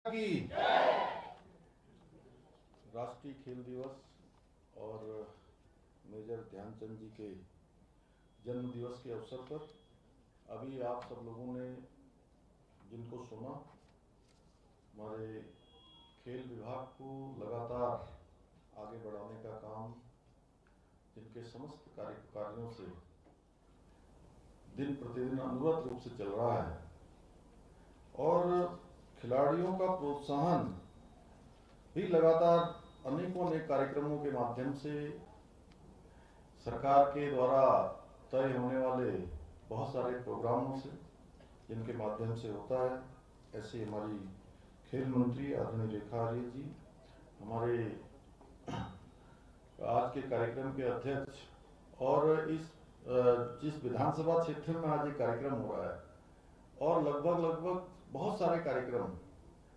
की राष्ट्रीय खेल दिवस और मेजर ध्यानचंद जी के जन्म दिवस के अवसर पर अभी आप सब लोगों ने जिनको सुना, हमारे खेल विभाग को लगातार आगे बढ़ाने का काम जिनके समस्त कार्यों से दिन प्रतिदिन अनवरत रूप से चल रहा है और खिलाड़ियों का प्रोत्साहन भी लगातार अनेकों कार्यक्रमों के माध्यम से सरकार के द्वारा तय होने वाले बहुत सारे प्रोग्रामों से जिनके माध्यम से होता है। ऐसे हमारी खेल मंत्री आदरणीय रेखा आर्य जी, हमारे आज के कार्यक्रम के अध्यक्ष और इस जिस विधानसभा क्षेत्र में आज ये कार्यक्रम हो रहा है और लगभग बहुत सारे कार्यक्रम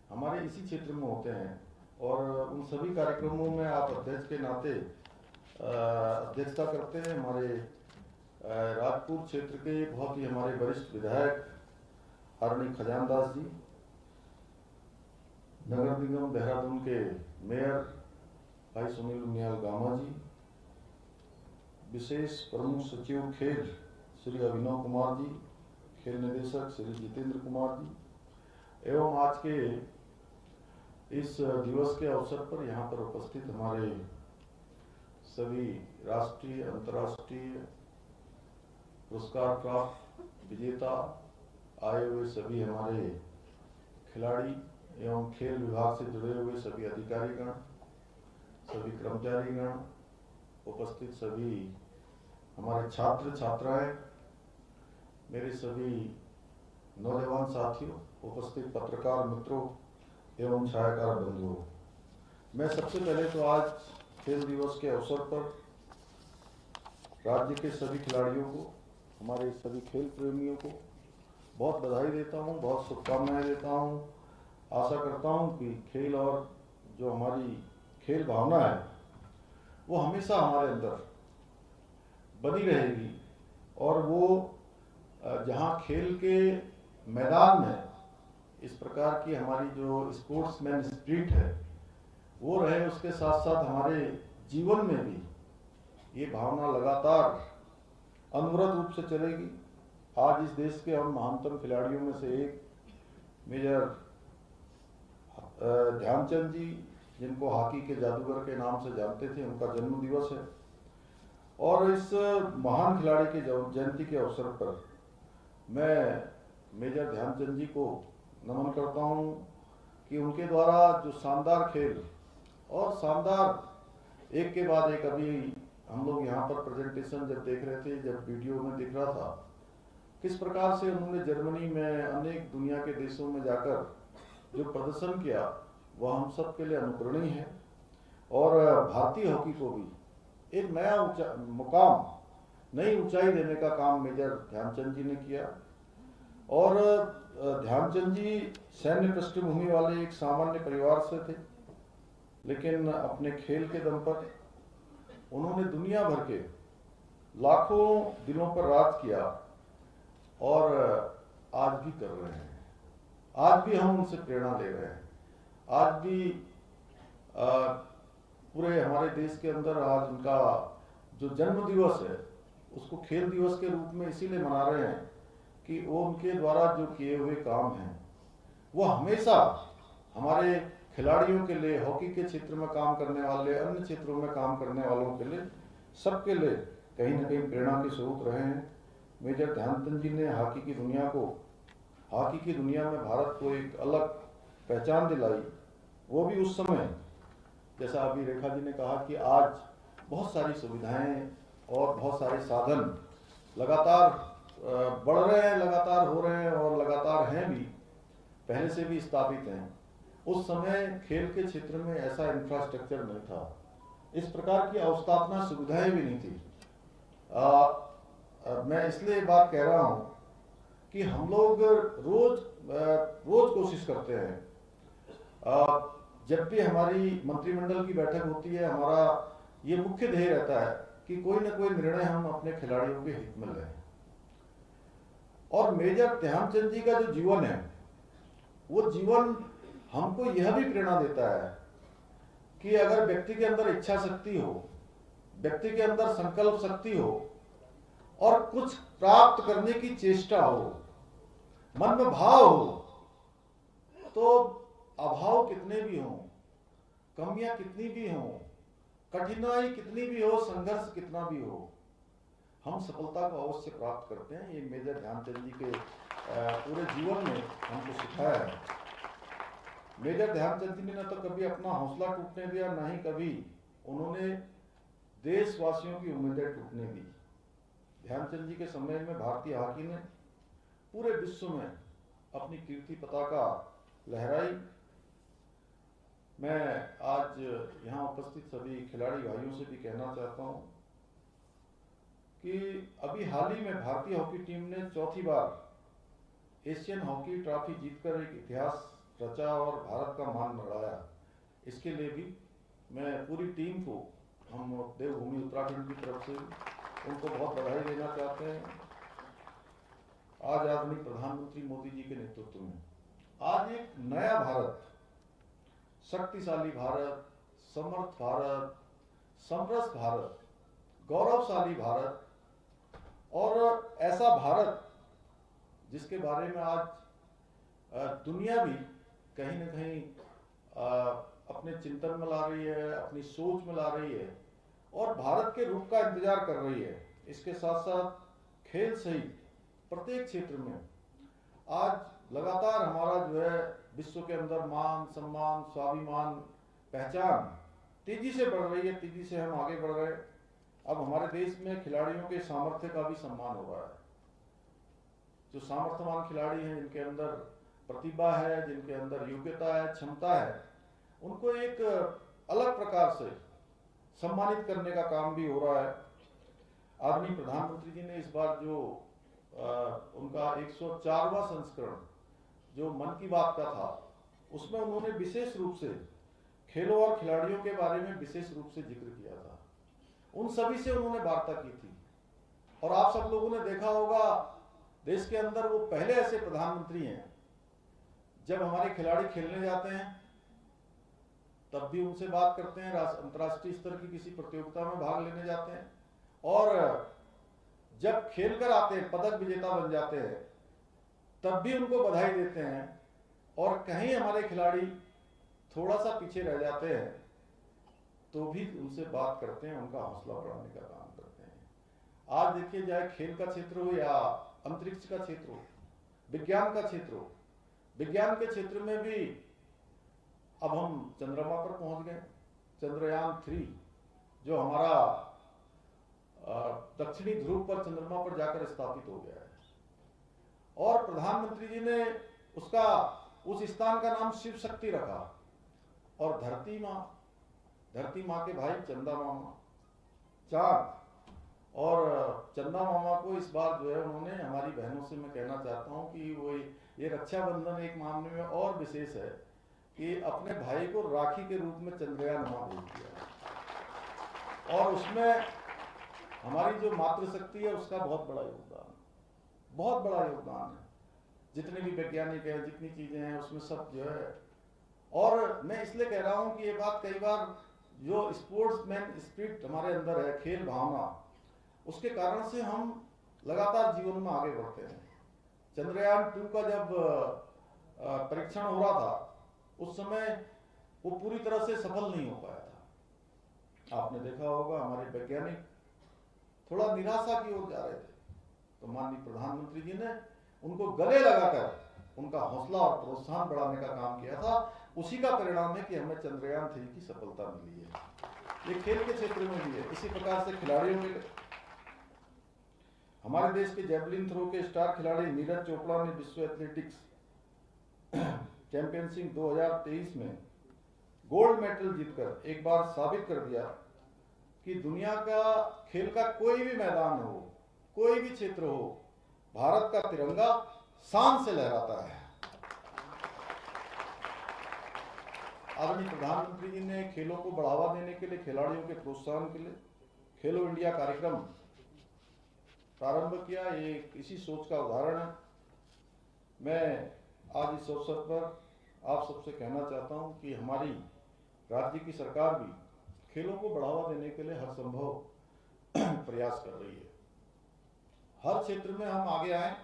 हमारे इसी क्षेत्र में होते हैं और उन सभी कार्यक्रमों में आप अध्यक्ष के नाते अध्यक्षता करते हैं। हमारे राजपुर क्षेत्र के बहुत ही हमारे वरिष्ठ विधायक आदरणीय खजानदास जी, नगर निगम देहरादून के मेयर भाई सुनील उनियाल गामा जी, विशेष प्रमुख सचिव खेल श्री अभिनव कुमार जी, खेल निदेशक श्री जितेंद्र कुमार जी एवं आज के इस दिवस के अवसर पर यहाँ पर उपस्थित हमारे सभी राष्ट्रीय अंतर्राष्ट्रीय पुरस्कार प्राप्त विजेता आए हुए सभी हमारे खिलाड़ी एवं खेल विभाग से जुड़े हुए सभी अधिकारीगण, सभी कर्मचारीगण, उपस्थित सभी हमारे छात्र छात्राएं, मेरे सभी नौजवान साथियों, उपस्थित पत्रकार मित्रों एवं छायाकार बंधुओं, मैं सबसे पहले तो आज खेल दिवस के अवसर पर राज्य के सभी खिलाड़ियों को, हमारे सभी खेल प्रेमियों को बहुत बधाई देता हूं, बहुत शुभकामनाएं देता हूं। आशा करता हूं कि खेल और जो हमारी खेल भावना है वो हमेशा हमारे अंदर बनी रहेगी और वो जहां खेल के मैदान में इस प्रकार की हमारी जो स्पोर्ट्समैन स्पिरिट है वो रहे, उसके साथ साथ हमारे जीवन में भी ये भावना लगातार अनवरत रूप से चलेगी। आज इस देश के हम महानतम खिलाड़ियों में से एक मेजर ध्यानचंद जी, जिनको हॉकी के जादूगर के नाम से जानते थे, उनका जन्म दिवस है और इस महान खिलाड़ी के जयंती के अवसर पर मैं मेजर ध्यानचंद जी को नमन करता हूं कि उनके द्वारा जो शानदार खेल और शानदार एक के बाद एक, अभी हम लोग यहाँ पर प्रेजेंटेशन जब देख रहे थे, जब वीडियो में दिख रहा था किस प्रकार से उन्होंने जर्मनी में अनेक दुनिया के देशों में जाकर जो प्रदर्शन किया वह हम सब के लिए अनुकरणीय है और भारतीय हॉकी को भी एक नया मुकाम, नई ऊंचाई देने का काम मेजर ध्यानचंद जी ने किया। और ध्यानचंद जी सैन्य पृष्ठभूमि वाले एक सामान्य परिवार से थे, लेकिन अपने खेल के दम पर उन्होंने दुनिया भर के लाखों दिलों पर राज किया और आज भी कर रहे हैं। आज भी हम उनसे प्रेरणा ले रहे हैं। आज भी पूरे हमारे देश के अंदर आज उनका जो जन्म दिवस है उसको खेल दिवस के रूप में इसीलिए मना रहे हैं कि वो उनके द्वारा जो किए हुए काम हैं वो हमेशा हमारे खिलाड़ियों के लिए, हॉकी के क्षेत्र में काम करने वाले, अन्य क्षेत्रों में काम करने वालों के लिए, सबके लिए कहीं ना कहीं प्रेरणा के स्रोत रहे हैं। मेजर ध्यानचंद जी ने हॉकी की दुनिया में भारत को एक अलग पहचान दिलाई। वो भी उस समय, जैसा अभी रेखा जी ने कहा कि आज बहुत सारी सुविधाएं और बहुत सारे साधन लगातार बढ़ रहे हैं, लगातार हो रहे हैं और लगातार हैं भी, पहले से भी स्थापित हैं। उस समय खेल के क्षेत्र में ऐसा इंफ्रास्ट्रक्चर नहीं था, इस प्रकार की अवस्थापना सुविधाएं भी नहीं थी। मैं इसलिए बात कह रहा हूं कि हम लोग रोज कोशिश करते हैं, जब भी हमारी मंत्रिमंडल की बैठक होती है, हमारा ये मुख्य ध्येय रहता है कि कोई ना कोई निर्णय हम अपने खिलाड़ियों के हित में लें। और मेजर ध्यानचंद जी का जो जीवन है वो जीवन हमको यह भी प्रेरणा देता है कि अगर व्यक्ति के अंदर इच्छा शक्ति हो, व्यक्ति के अंदर संकल्प शक्ति हो और कुछ प्राप्त करने की चेष्टा हो, मन में भाव हो, तो अभाव कितने भी हों, कमियां कितनी भी हों, कठिनाई कितनी भी हो, संघर्ष कितना भी हो, हम सफलता को अवश्य प्राप्त करते हैं। ये मेजर ध्यानचंद जी के पूरे जीवन में हमको सिखाया है। मेजर ध्यानचंद जी ने न तो कभी अपना हौसला टूटने दिया, न ही कभी उन्होंने देशवासियों की उम्मीदें टूटने दी। ध्यानचंद जी के समय में भारतीय हॉकी ने पूरे विश्व में अपनी कीर्ति पताका लहराई। मैं आज यहाँ उपस्थित सभी खिलाड़ी भाइयों से भी कहना चाहता हूँ कि अभी हाल ही में भारतीय हॉकी टीम ने चौथी बार एशियन हॉकी ट्रॉफी जीतकर एक इतिहास रचा और भारत का मान बढ़ाया। इसके लिए भी मैं पूरी टीम को, हम देवभूमि उत्तराखंड की तरफ से उनको बहुत बधाई देना चाहते हैं। आज आदरणीय प्रधानमंत्री मोदी जी के नेतृत्व में आज एक नया भारत, शक्तिशाली भारत, समर्थ भारत, समरस भारत, गौरवशाली भारत और ऐसा भारत जिसके बारे में आज दुनिया भी कहीं न कहीं अपने चिंतन में ला रही है, अपनी सोच में ला रही है और भारत के रूप का इंतजार कर रही है। इसके साथ साथ खेल सहित प्रत्येक क्षेत्र में आज लगातार हमारा जो है विश्व के अंदर मान, सम्मान, स्वाभिमान, पहचान तेजी से बढ़ रही है, तेजी से हम आगे बढ़ रहे हैं। अब हमारे देश में खिलाड़ियों के सामर्थ्य का भी सम्मान हो रहा है। जो सामर्थ्यवान खिलाड़ी हैं, जिनके अंदर प्रतिभा है, जिनके अंदर योग्यता है, क्षमता है, उनको एक अलग प्रकार से सम्मानित करने का काम भी हो रहा है। आदरणीय प्रधानमंत्री जी ने इस बार जो उनका 104वां संस्करण जो मन की बात का था, उसमें उन्होंने विशेष रूप से खेलों और खिलाड़ियों के बारे में विशेष रूप से जिक्र किया था। उन सभी से उन्होंने वार्ता की थी और आप सब लोगों ने देखा होगा देश के अंदर वो पहले ऐसे प्रधानमंत्री हैं जब हमारे खिलाड़ी खेलने जाते हैं तब भी उनसे बात करते हैं, अंतर्राष्ट्रीय स्तर की किसी प्रतियोगिता में भाग लेने जाते हैं और जब खेल कर आते हैं, पदक विजेता बन जाते हैं, तब भी उनको बधाई देते हैं और कहीं हमारे खिलाड़ी थोड़ा सा पीछे रह जाते हैं तो भी उनसे बात करते हैं, उनका हौसला बढ़ाने का काम करते हैं। आज देखिए, चाहे खेल का क्षेत्र हो या अंतरिक्ष का क्षेत्र हो, विज्ञान का क्षेत्र हो, विज्ञान के क्षेत्र में भी अब हम चंद्रमा पर पहुंच गए। चंद्रयान 3 जो हमारा दक्षिणी ध्रुव पर चंद्रमा पर जाकर स्थापित हो गया है और प्रधानमंत्री जी ने उस स्थान का नाम शिव शक्ति रखा और धरती माँ के भाई चंदा मामा, चांद और चंदा मामा को इस बार जो है उन्होंने, हमारी बहनों से मैं कहना चाहता हूं कि वो ये रक्षाबंधन एक मामले में और विशेष है कि अपने भाई को राखी के रूप में चंद्रयान भेज दिया और उसमें हमारी जो मातृशक्ति है उसका बहुत बड़ा योगदान है। जितने भी वैज्ञानिक हैं, जितनी चीजें हैं, उसमें सब जो है। और मैं इसलिए कह रहा हूं कि ये बात कई बार जो स्पोर्ट्समैन स्पिरिट हमारे अंदर है, खेल भावना, उसके कारण से हम लगातार जीवन में आगे बढ़ते हैं। चंद्रयान 2 का जब परीक्षण हो रहा था उस समय वो पूरी तरह से सफल नहीं हो पाया था। आपने देखा होगा हमारे वैज्ञानिक थोड़ा निराशा की ओर जा रहे थे, तो माननीय प्रधानमंत्री जी ने उनको गले लगाकर उनका हौसला और प्रोत्साहन बढ़ाने का काम किया था। उसी का परिणाम है कि हमें चंद्रयान 3 की सफलता मिली है। ये खेल के क्षेत्र में भी है। इसी प्रकार से खिलाड़ियों के, हमारे देश के जेवलिन थ्रो के स्टार खिलाड़ी नीरज चोपड़ा ने विश्व एथलेटिक्स चैंपियनशिप 2023 में गोल्ड मेडल जीतकर एक बार साबित कर दिया कि दुनिया का खेल का कोई भी मैदान हो, कोई भी क्षेत्र हो, भारत का तिरंगा शान से लहराता है। आदरणीय प्रधानमंत्री जी ने खेलों को बढ़ावा देने के लिए, खिलाड़ियों के प्रोत्साहन के लिए खेलो इंडिया कार्यक्रम प्रारंभ किया। ये इसी सोच का उदाहरण है। मैं आज इस अवसर पर आप सबसे कहना चाहता हूं कि हमारी राज्य की सरकार भी खेलों को बढ़ावा देने के लिए हर संभव प्रयास कर रही है। हर क्षेत्र में हम आगे आए,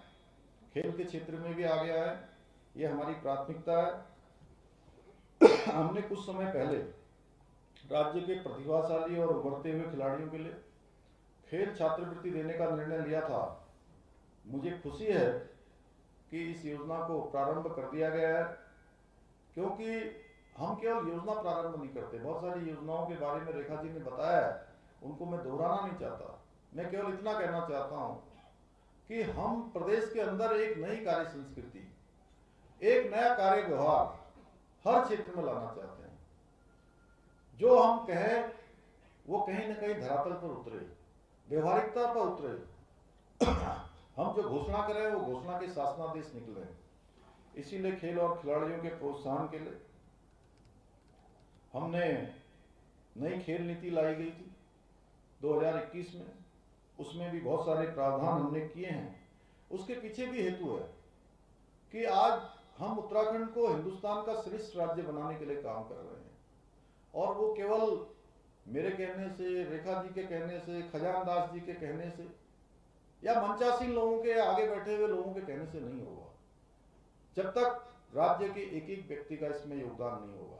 खेल के क्षेत्र में भी आगे आए, ये हमारी प्राथमिकता है। हमने कुछ समय पहले राज्य के प्रतिभाशाली और उभरते हुए खिलाड़ियों के लिए खेल छात्रवृत्ति देने का निर्णय लिया था। मुझे खुशी है कि इस योजना को प्रारंभ कर दिया गया है, क्योंकि हम केवल योजना प्रारंभ नहीं करते, बहुत सारी योजनाओं के बारे में रेखा जी ने बताया है, उनको मैं दोहराना नहीं चाहता। मैं केवल इतना कहना चाहता हूं कि हम प्रदेश के अंदर एक नई कार्य संस्कृति, एक नया कार्य व्यवहार हर क्षेत्र में लाना चाहते हैं। जो हम कहें वो कहीं ना कहीं धरातल पर उतरे, व्यवहारिकता पर उतरे। हम जो घोषणा करें वो घोषणा के शासनादेश निकले। इसीलिए खेल और खिलाड़ियों के प्रोत्साहन के लिए हमने नई खेल नीति लाई गई थी 2021 में। उसमें भी बहुत सारे प्रावधान हमने किए हैं। उसके पीछे भी हेतु है कि आज हम उत्तराखंड को हिंदुस्तान का श्रेष्ठ राज्य बनाने के लिए काम कर रहे हैं। और वो केवल मेरे कहने से, रेखा जी के कहने से, खजान दास जी के कहने से या मंचासीन लोगों के, आगे बैठे हुए लोगों के कहने से नहीं होगा। जब तक राज्य के एक एक व्यक्ति का इसमें योगदान नहीं होगा,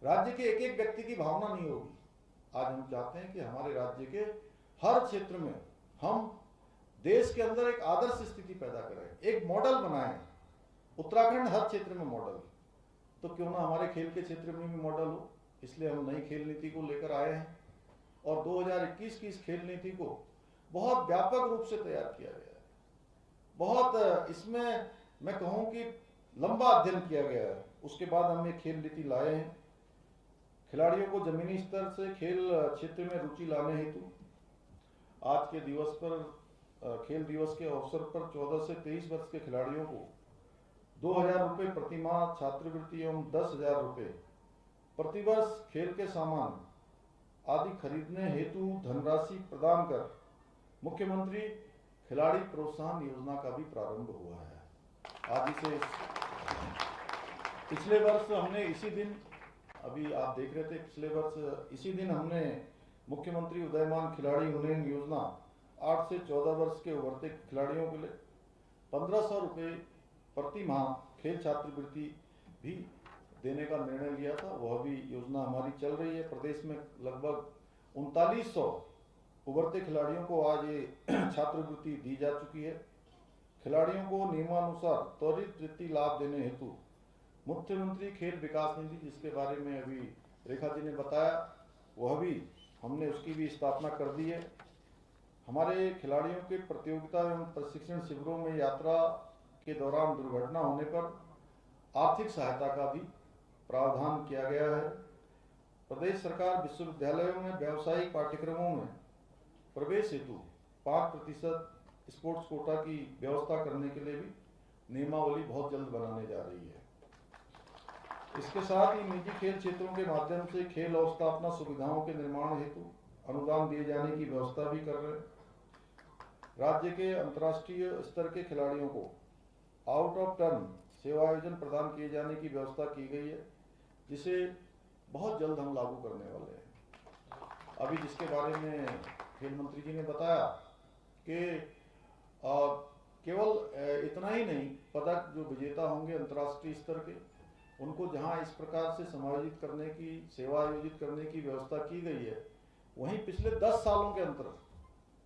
राज्य के एक एक व्यक्ति की भावना नहीं होगी। आज हम चाहते हैं कि हमारे राज्य के हर क्षेत्र में हम देश के अंदर एक आदर्श स्थिति पैदा करें, एक मॉडल बनाएं। उत्तराखंड हर क्षेत्र में मॉडल, तो क्यों ना हमारे खेल के क्षेत्र में भी मॉडल हो। इसलिए हम नई खेल नीति को लेकर आए हैं और 2021 की इस खेल नीति को बहुत व्यापक रूप से तैयार किया गया है। बहुत इसमें मैं कहूं कि लंबा अध्ययन किया गया है। उसके बाद हम ये खेल नीति लाए हैं। खिलाड़ियों को जमीनी स्तर से खेल क्षेत्र में रुचि लाने हेतु आज के दिवस पर, खेल दिवस के अवसर पर 14 से 23 वर्ष के खिलाड़ियों को 2000 रुपये प्रतिमाह छात्रवृत्ति एवं 10,000 रुपये प्रतिवर्ष खेल के सामान आदि खरीदने हेतु धनराशि प्रदान कर मुख्यमंत्री खिलाड़ी प्रोत्साहन योजना का भी प्रारंभ हुआ है। आज इसे पिछले वर्ष हमने इसी दिन, अभी आप देख रहे थे, पिछले वर्ष इसी दिन हमने मुख्यमंत्री उदयमान खिलाड़ी उन्नयन योजना 8 से 14 वर्ष के उभरते खिलाड़ियों के लिए 1500 रुपये प्रति माह खेल छात्रवृत्ति भी देने का निर्णय लिया था। वह भी योजना हमारी चल रही है। प्रदेश में लगभग 3900 उभरते खिलाड़ियों को आज ये छात्रवृत्ति दी जा चुकी है। खिलाड़ियों को नियमानुसार त्वरित वृत्ति लाभ देने हेतु मुख्यमंत्री खेल विकास निधि, जिसके बारे में अभी रेखा जी ने बताया, वह भी हमने उसकी भी स्थापना कर दी है। हमारे खिलाड़ियों के प्रतियोगिता एवं प्रशिक्षण शिविरों में यात्रा के दौरान दुर्घटना होने पर आर्थिक सहायता का भी प्रावधान किया गया है। प्रदेश सरकार विश्वविद्यालयों में व्यावसायिक पाठ्यक्रमों में प्रवेश हेतु 5% स्पोर्ट्स कोटा की व्यवस्था करने के लिए भी नियमावली बहुत जल्द बनाने जा रही है। इसके साथ ही निजी खेल क्षेत्रों के माध्यम से खेल अवस्थापना सुविधाओं के निर्माण हेतु अनुदान दिए जाने की व्यवस्था भी कर रहे हैं। राज्य के अंतर्राष्ट्रीय स्तर के खिलाड़ियों को आउट ऑफ टर्न सेवा आयोजन प्रदान किए जाने की व्यवस्था की गई है, जिसे बहुत जल्द हम लागू करने वाले हैं। अभी जिसके बारे में खेल मंत्री जी ने बताया कि केवल इतना ही नहीं, पदक जो विजेता होंगे अंतर्राष्ट्रीय स्तर के, उनको जहां इस प्रकार से समायोजित करने की, सेवा आयोजित करने की व्यवस्था की गई है, वहीं पिछले 10 सालों के अंतर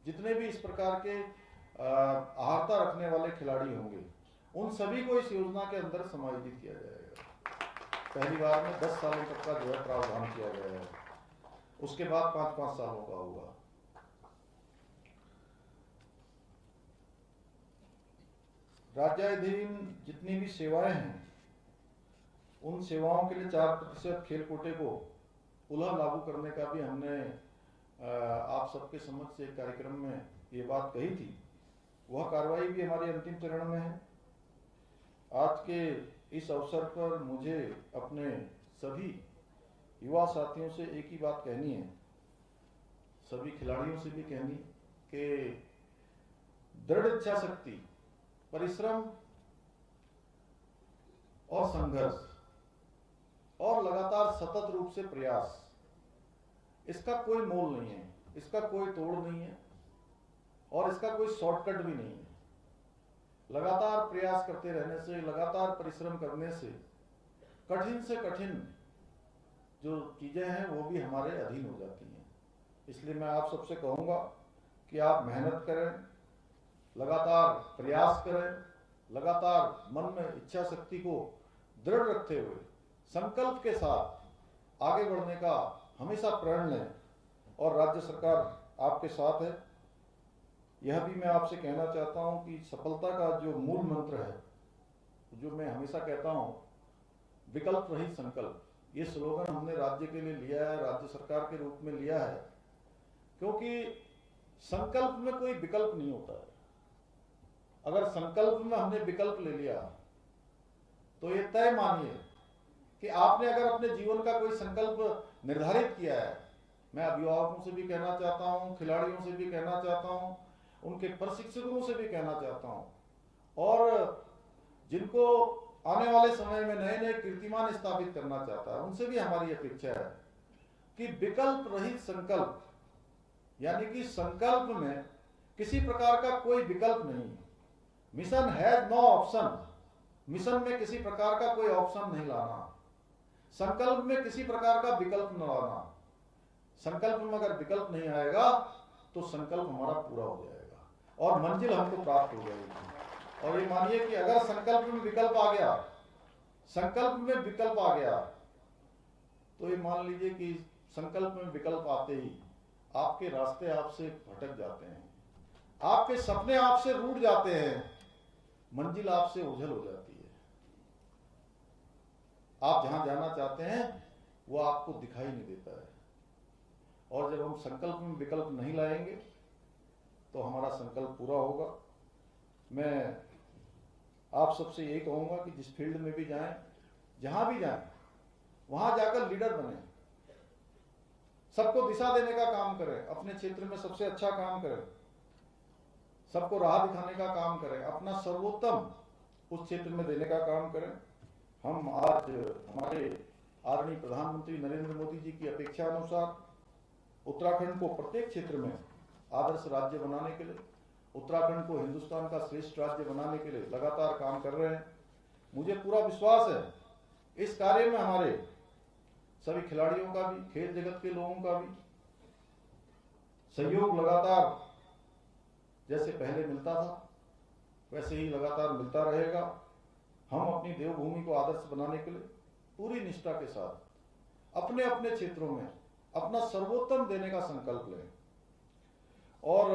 जितने भी इस प्रकार के अहर्ता रखने वाले खिलाड़ी होंगे, उन सभी को इस योजना के अंदर समायोजित किया जाएगा। पहली बार में 10 सालों तक का जो है प्रावधान किया गया है, उसके बाद 5-5 सालों का होगा। राज्याधीन जितनी भी सेवाएं हैं, उन सेवाओं के लिए 4% खेल कोटे को पुनः लागू करने का भी हमने आप सबके समक्ष एक कार्यक्रम में ये बात कही थी। वह कार्रवाई भी हमारी अंतिम चरण में है। आज के इस अवसर पर मुझे अपने सभी युवा साथियों से एक ही बात कहनी है, सभी खिलाड़ियों से भी कहनी कि दृढ़ इच्छा शक्ति, परिश्रम और संघर्ष, और लगातार सतत रूप से प्रयास, इसका कोई मोल नहीं है, इसका कोई तोड़ नहीं है और इसका कोई शॉर्टकट भी नहीं है। लगातार प्रयास करते रहने से, लगातार परिश्रम करने से कठिन से कठिन जो चीजें हैं वो भी हमारे अधीन हो जाती हैं। इसलिए मैं आप सबसे कहूंगा कि आप मेहनत करें, लगातार प्रयास करें, लगातार मन में इच्छा शक्ति को दृढ़ रखते हुए संकल्प के साथ आगे बढ़ने का हमेशा प्रण लें और राज्य सरकार आपके साथ है। यह भी मैं आपसे कहना चाहता हूं कि सफलता का जो मूल मंत्र है, जो मैं हमेशा कहता हूं, विकल्प रहित संकल्प, ये स्लोगन हमने राज्य के लिए लिया है, राज्य सरकार के रूप में लिया है, क्योंकि संकल्प में कोई विकल्प नहीं होता है। अगर संकल्प में हमने विकल्प ले लिया तो ये तय मानिए कि आपने अगर अपने जीवन का कोई संकल्प निर्धारित किया है, मैं अभिभावकों से भी कहना चाहता हूं, खिलाड़ियों से भी कहना चाहता हूं, उनके प्रशिक्षकों से भी कहना चाहता हूं, और जिनको आने वाले समय में नए नए कीर्तिमान स्थापित करना चाहता है, उनसे भी हमारी अपेक्षा है कि विकल्प रहित संकल्प, यानी कि संकल्प में किसी प्रकार का कोई विकल्प नहीं। Mission has no option, mission में किसी प्रकार का कोई ऑप्शन नहीं लाना, संकल्प में किसी प्रकार का विकल्प न लाना। संकल्प में अगर विकल्प नहीं आएगा तो संकल्प हमारा पूरा हो जाएगा और मंजिल हमको प्राप्त हो जाएगी। और ये मानिए कि अगर संकल्प में विकल्प आ गया, संकल्प में विकल्प आ गया, तो ये मान लीजिए कि संकल्प में विकल्प आते ही आपके रास्ते आपसे भटक जाते हैं, आपके सपने आपसे रूठ जाते हैं, मंजिल आपसे ओझल हो जाती है। आप जहां जाना चाहते हैं वो आपको दिखाई नहीं देता है। और जब हम संकल्प में विकल्प नहीं लाएंगे तो हमारा संकल्प पूरा होगा। मैं आप सबसे ये कहूंगा कि जिस फील्ड में भी जाएं, जहां भी जाएं, वहां जाकर लीडर बने, सबको दिशा देने का काम करें, अपने क्षेत्र में सबसे अच्छा काम करें, सबको राह दिखाने का काम करें, अपना सर्वोत्तम उस क्षेत्र में देने का काम करें। हम आज हमारे आदरणीय प्रधानमंत्री नरेंद्र मोदी जी की अपेक्षा अनुसार उत्तराखंड को प्रत्येक क्षेत्र में आदर्श राज्य बनाने के लिए, उत्तराखंड को हिंदुस्तान का श्रेष्ठ राज्य बनाने के लिए लगातार काम कर रहे हैं। मुझे पूरा विश्वास है इस कार्य में हमारे सभी खिलाड़ियों का भी, खेल जगत के लोगों का भी सहयोग लगातार जैसे पहले मिलता था वैसे ही लगातार मिलता रहेगा। हम अपनी देवभूमि को आदर्श बनाने के लिए पूरी निष्ठा के साथ अपने अपने क्षेत्रों में अपना सर्वोत्तम देने का संकल्प लें। और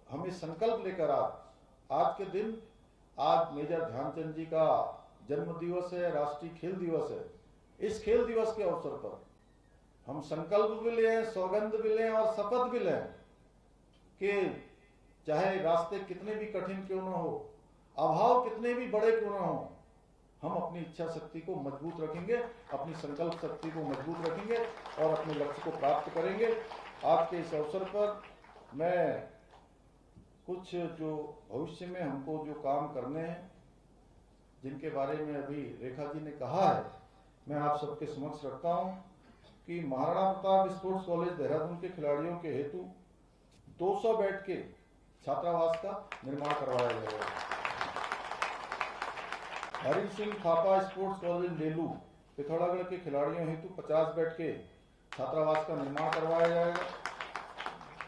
हमें संकल्प लेकर आज के दिन, आज मेजर ध्यानचंद जी का जन्म दिवस है, राष्ट्रीय खेल दिवस है। इस खेल दिवस के अवसर पर हम संकल्प भी लें, सौगंध भी लें और शपथ भी लें कि चाहे रास्ते कितने भी कठिन क्यों ना हो, अभाव कितने भी बड़े क्यों ना हो, हम अपनी इच्छा शक्ति को मजबूत रखेंगे, अपनी संकल्प शक्ति को मजबूत रखेंगे और अपने लक्ष्य को प्राप्त करेंगे। आज के इस अवसर पर मैं कुछ जो भविष्य में हमको जो काम करने हैं, जिनके बारे में अभी रेखा जी ने कहा है, मैं आप सबके समक्ष रखता हूं कि महाराणा प्रताप स्पोर्ट्स कॉलेज देहरादून के खिलाड़ियों के हेतु 200 बेड के छात्रावास का निर्माण करवाया जाएगा। हरि सिंह थापा स्पोर्ट्स कॉलेज लेलू पिथौरागढ़ के खिलाड़ियों हेतु 50 बेड के छात्रावास का निर्माण करवाया जाएगा।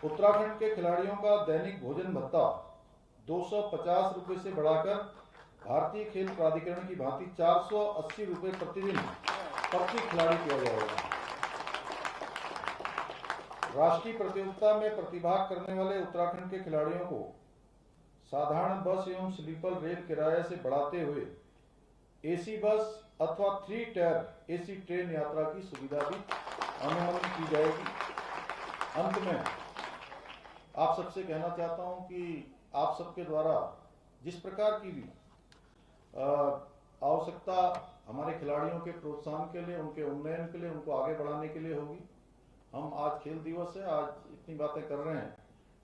उत्तराखंड के खिलाड़ियों का दैनिक भोजन भत्ता 250 रुपए से बढ़ाकर भारतीय खेल प्राधिकरण की भांति 480 रुपए प्रतिदिन प्रति खिलाड़ी किया जाएगा। राष्ट्रीय प्रतियोगिता में प्रतिभाग करने वाले उत्तराखंड के खिलाड़ियों को साधारण बस एवं स्लीपर रेल किराए से बढ़ाते हुए एसी बस अथवा 3 टायर एसी ट्रेन यात्रा की सुविधा भी अनुमति की जाएगी। अंत में आप सबसे कहना चाहता हूं कि आप सबके द्वारा जिस प्रकार की भी आवश्यकता हमारे खिलाड़ियों के प्रोत्साहन के लिए, उनके उन्नयन के लिए, उनको आगे बढ़ाने के लिए होगी। हम आज खेल दिवस है, आज इतनी बातें कर रहे हैं,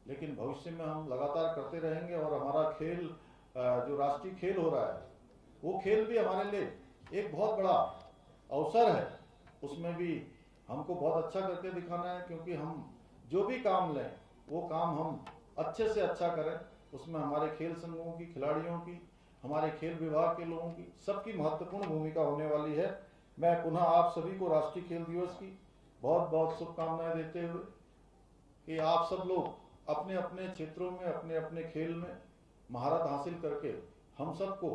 लेकिन भविष्य में हम लगातार करते रहेंगे और हमारा खेल जो राष्ट्रीय खेल हो रहा है वो खेल भी हमारे लिए एक बहुत बड़ा अवसर है उसमें भी हमको बहुत अच्छा करके दिखाना है, क्योंकि हम जो भी काम लें वो काम हम अच्छे से अच्छा करें। उसमें हमारे खेल संघों की, खिलाड़ियों की, हमारे खेल विभाग के लोगों की, सबकी महत्वपूर्ण भूमिका होने वाली है। मैं पुनः आप सभी को राष्ट्रीय खेल दिवस की बहुत बहुत शुभकामनाएं देते हुए कि आप सब लोग अपने अपने क्षेत्रों में, अपने अपने खेल में महारत हासिल करके हम सबको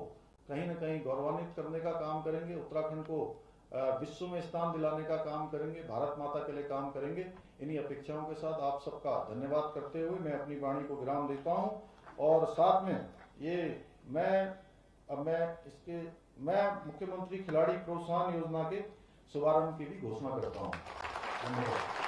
कहीं न कहीं गौरवान्वित करने का काम करेंगे, उत्तराखंड को विश्व में स्थान दिलाने का काम करेंगे, भारत माता के लिए काम करेंगे। इन्हीं अपेक्षाओं के साथ आप सबका धन्यवाद करते हुए मैं अपनी वाणी को विराम देता हूं, और साथ में ये मैं मुख्यमंत्री खिलाड़ी प्रोत्साहन योजना के शुभारंभ की भी घोषणा करता हूं। धन्यवाद।